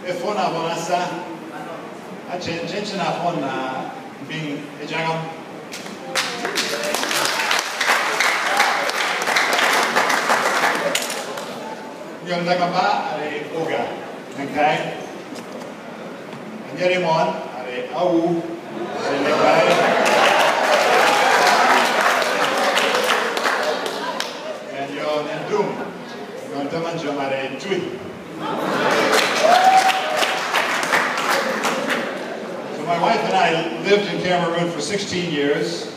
Efona bonasa. Chenchena fona being a jagam. Yung nagaba are oga. Nagkay. Anyarimon are au. Are nagkay. And yon endum. Yon tamanjom are tui. My wife and I lived in Cameroon for 16 years,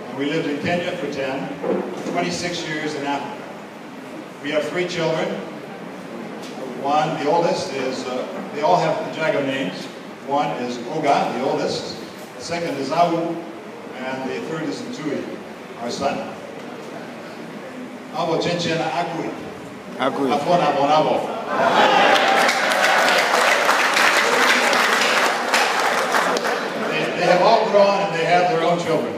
and we lived in Kenya for 10, 26 years in Africa. We have 3 children. One, the oldest, is, they all have the Jaga names. One is Oga, the oldest. The second is Awu, and the third is Ntui, our son. Abo Chenchena Akui. Akui. Afona Bonabo. They have all grown and they have their own children.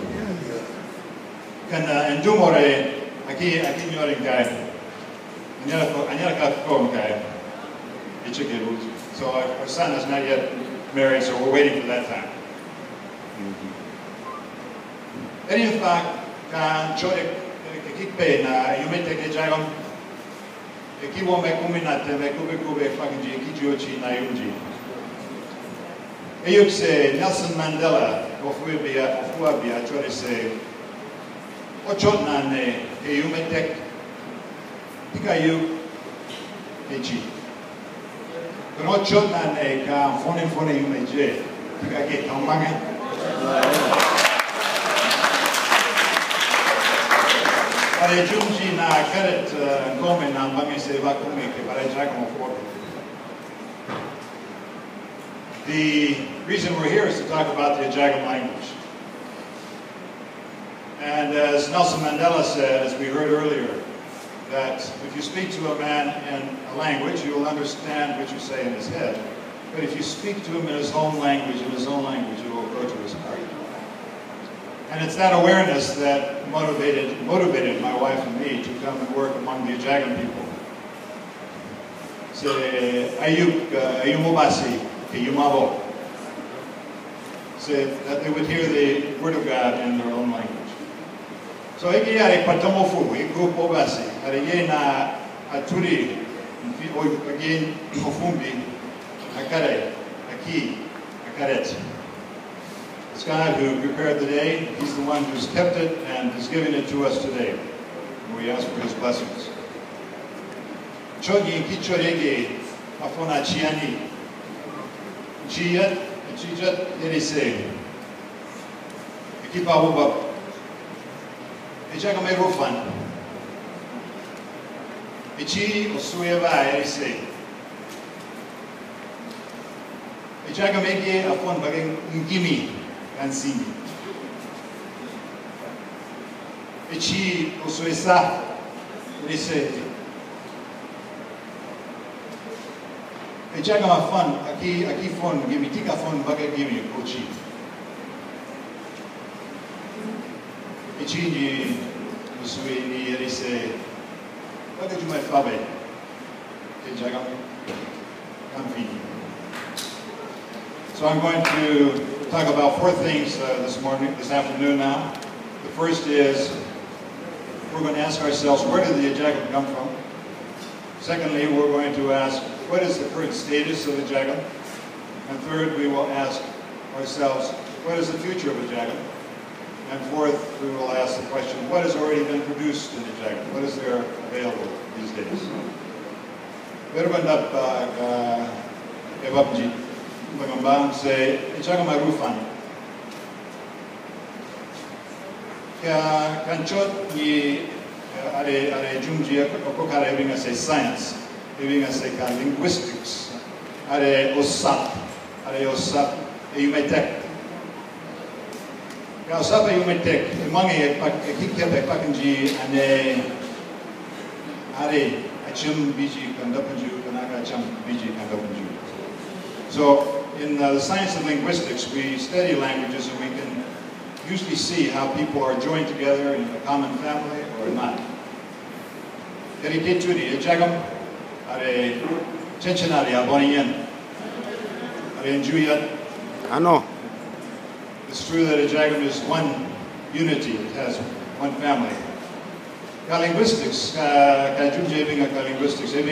Kan endumore aki nyoring kai. Anyala ka ko kai. So our son is not yet married, so we're waiting for that time. Any in fact kan chore kikpe na yumete ke jagam. Ekiwo me kuminate me kube fakinji kijochi na yumji. Ayuk se Nelson Mandela ofuabia chore se ochot na ne yumetek tikayu echi. Kan ochot na ne ka fone yumeje tikake tamange. Pare jumji na karet ngome na bange se vakume ke pare jakomo for. The reason we're here is to talk about the Ajagam language. And as Nelson Mandela said, as we heard earlier, that if you speak to a man in a language, you will understand what you say in his head. But if you speak to him in his home language, it will go to his heart. And it's that awareness that motivated my wife and me to come and work among the Ajagam people. Se Ayumobasi. Yumabo, said that they would hear the word of God in their own language. So eki are patamofu, iku pobasi, are yena aturi, again ofumbi, akare, aki, akaret. This God who prepared the day, he's the one who's kept it and is giving it to us today. We ask for his blessings. Chogi kichorege afona chiani. Chijat Erise. Ekipa Wubab. Ejagame Rufan. Echi Osueva Erise. Ejagamege Afon Bageng Ngimi Kansimi. Echi Osuesa Erise. Ejagama fun, aki fun, give me tika fun, baga give me kochi. Echini, usui ni erise, baga jumai fabe. Ejagama, kamfini. So I'm going to talk about 4 things this afternoon now. The first is, we're going to ask ourselves, where did the Ajagam come from? Secondly, we're going to ask, what is the current status of Ajagam? And third, we will ask ourselves, what is the future of Ajagam? And fourth, we will ask the question, what has already been produced in Ajagam? What is there available these days? Verbandap Evapji, Bagambam say, Ajagam Arufan. Kanchot ni are Jumji Okokara having us a science. Giving us like linguistics, are osap, eumetek. Osap eumetek, mangi ekikya pakanji ane are achim biji kandapanju kanaga acham biji kandapanju. So in the science of linguistics, we study languages and we can usually see how people are joined together in a common family or not. Eriketuri Ajagam. Are Chenchenari Abonian. I know. It's true that Ajagam is one unity. It has one family. Linguistics, linguistics, in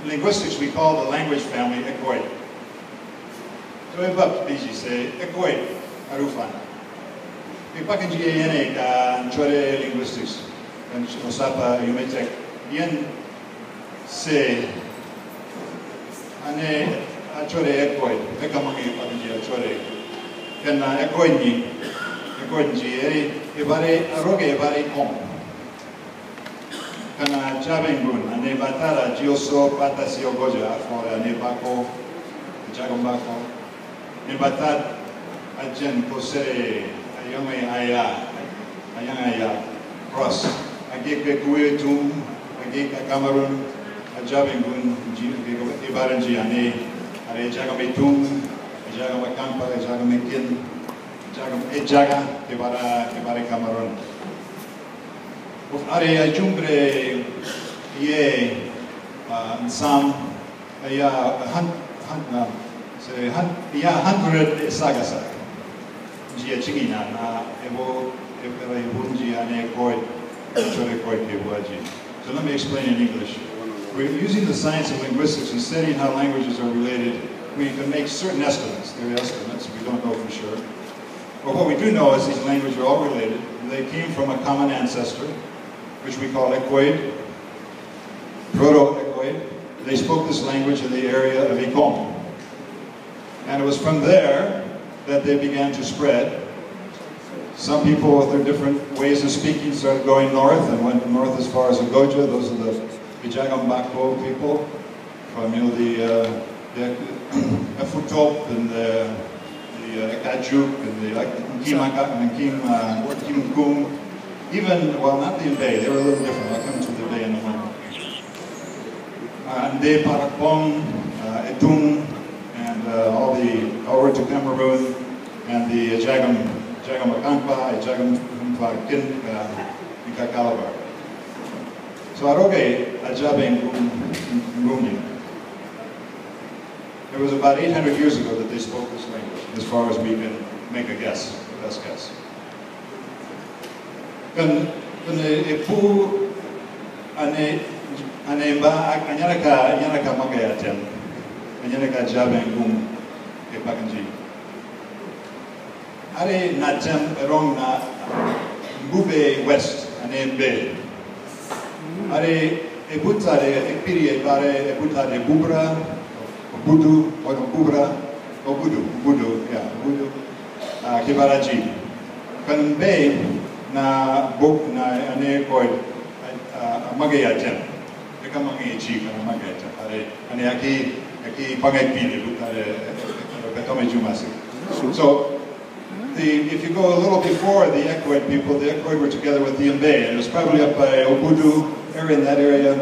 linguistics we call the language family Ecoid. So ibab biji say Ecoid arufan. Ipakan GANA ka chore linguistics and Osapa Yumetek yen say ane chore Ecoid ekamangi ipakan GA chore kana Ecoid ni Ecoid GA ibare aroge ibare kom kana Jabengun ane batara Gioso Patasio Goja for ane bako Jagombako ne batat ajen posere ayang cross agik ke Kuwaitum agik ke Cameroon Jabengun ibaranji ane are Jagametum Jagamekampa Jagamekin Jaga kebara Cameroon are ajumbre ye sam ya hundred sagasa Gia Chigina na Evo Ebunji ane Koi Chore Koi Kewaji. So let me explain in English. We're using the science of linguistics and studying how languages are related. We can make certain estimates. They're estimates, we don't know for sure. But what we do know is these languages are all related. They came from a common ancestor, which we call Ecoid, Proto-Ecoid. They spoke this language in the area of Ikom. And it was from there that they began to spread. Some people with their different ways of speaking started going north and went north as far as Agoja. Those are the Bijagambako people from the Efutop and the Ekajuk and the Kimaka and Kimkum. Even, well, not the Mbe, they were a little different. I'll come to the Mbe in a moment. Nde Parakpong, Etung, and all over to Cameroon, and the Jagamakampa, Jagamfakin, Calabar. So Aroge, Ajabeng Ngumi. It was about 800 years ago that they spoke this language, as far as we can make a guess, the best guess. When Epu Anemba Yanaka Magayatem, Yanaka Jabengum Epakanji. Are Natem Erong na Bube West, Anembe. Are Ebutare Epiri Bare Ebutare Bubra, Budu, or Bubra, or Budu, yeah, Budu, Kibaraji. Kanbe na book na ane Ecoid Magayatem. Ekamangi chief and Magayatem. Are Aki Pagapini, Betome Jumasi. So, if you go a little before the Ecoid people, the Ecoid were together with the Mbe, and it was probably up by Obudu area in that area.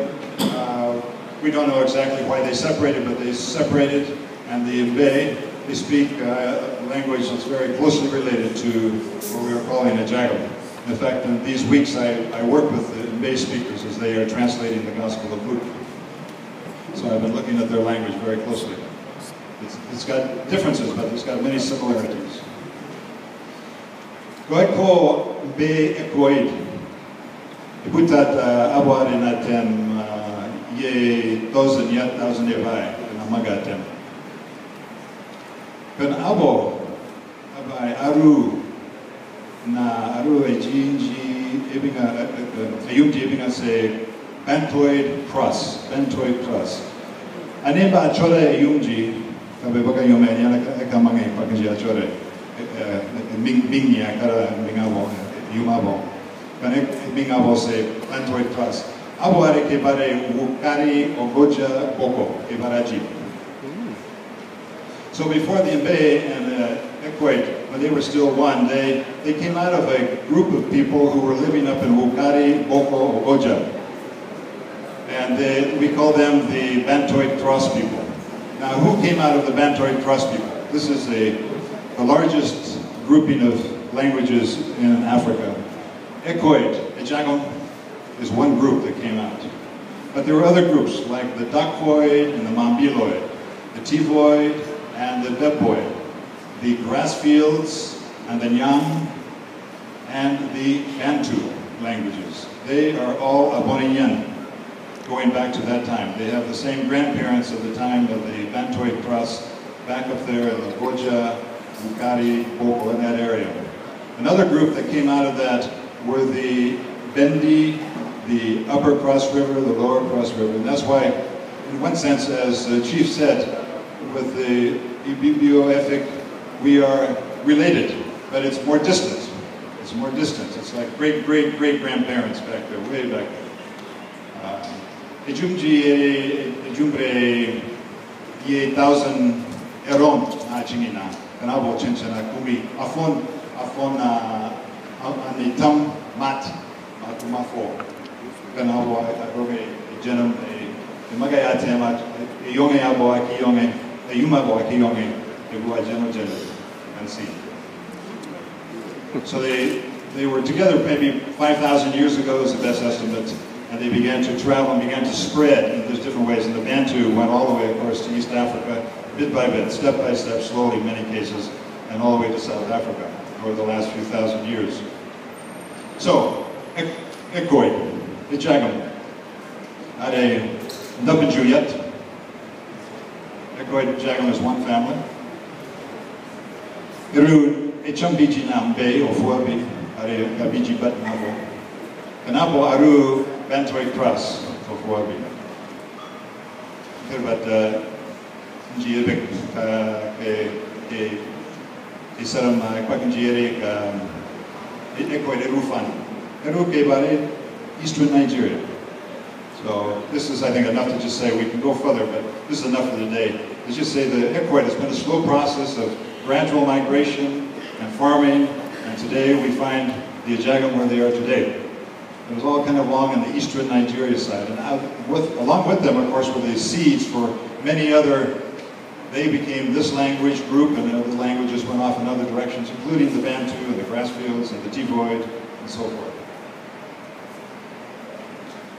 We don't know exactly why they separated, but they separated, and the Mbe, they speak a language that's very closely related to what we were calling Ajagam. In fact, in these weeks I work with the Mbe speakers as they are translating the Gospel of Luke. So I've been looking at their language very closely. It's got differences, but it's got many similarities. Goiko Mbe Ecoid. Ibutat Awari Natem Ye Thousand Ebai, and Amagatem. When Abo Abai Aru Na Aru Ejinji Ebinga Ayumji Ebinga say Bantoid Cross. Anemba Chore Ayumji Kabebaka Yomania Kamangi Pakaja Chore Mingi Akara Mingabo Yumabo. Bingabo say Bantoid Cross. Abuare Kebare Wukari Ogoja Boko Kebaraji. So before the Mbe and Ecoid, when they were still one, they came out of a group of people who were living up in Wukari, Boko, Ogoja. And we call them the Bantoid Cross people. Now, who came out of the Bantoid Cross people? This is the largest grouping of languages in Africa. Ecoid, Ejagam, is one group that came out. But there were other groups like the Dakoid and the Mambiloid, the Tivoid and the Beboid, the Grassfields and the Nyam, and the Bantu languages. They are all Aboninyan, going back to that time. They have the same grandparents of the time of the Bantoid cross back up there in the Boja, Bukari, Boko, in that area. Another group that came out of that were the Bendi, the Upper Cross River, the Lower Cross River. And that's why, in one sense, as the chief said, with the Ibibio Efik, we are related, but it's more distant. It's more distant. It's like great-great-great-grandparents back there, way back there. Ejumji, Ejumbre, Ye Thousand Eron, Ajingina, Kanabo Chinchana, Kumi, Afon, Anitam, Mat, Matumafo, Kanabo, Agoge, Genum, Magayatema, Yonge Abo, Aki Yonge, Yumabo, Aki Yonge, Ebu Ageno Gen, and see. So they were together maybe 5,000 years ago is the best estimate, and they began to travel and began to spread in those different ways. And the Bantu went all the way, of course, to East Africa, bit by bit, step by step, slowly in many cases, and all the way to South Africa over the last few thousand years. So, Ekoid, Ijagam, Ade Ndabajuyet. Ekoid Ijagam is one family. Iru Echambiji Nambe or Fuabi, Are Gabiji Bat Nabo. Kanabo Aru Bantoid Cross for Fuabi. But Njibik, Isaram, Kwakanjiri, Ekoid Erufan. Eru Kebare, Eastern Nigeria. So this is, I think, enough to just say, we can go further, but this is enough for the day. Let's just say the Ekoid has been a slow process of gradual migration and farming, and today we find the Ajagam where they are today. It was all kind of along in the eastern Nigeria side, and along with them, of course, were the seeds for many other. They became this language group, and other languages went off in other directions, including the Bantu and the Grassfields and the Tivoid and so forth.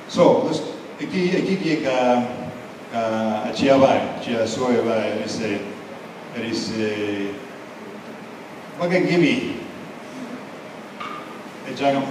So let's iki ka chiabai, chia soyabai, it is magagimi. Ajagam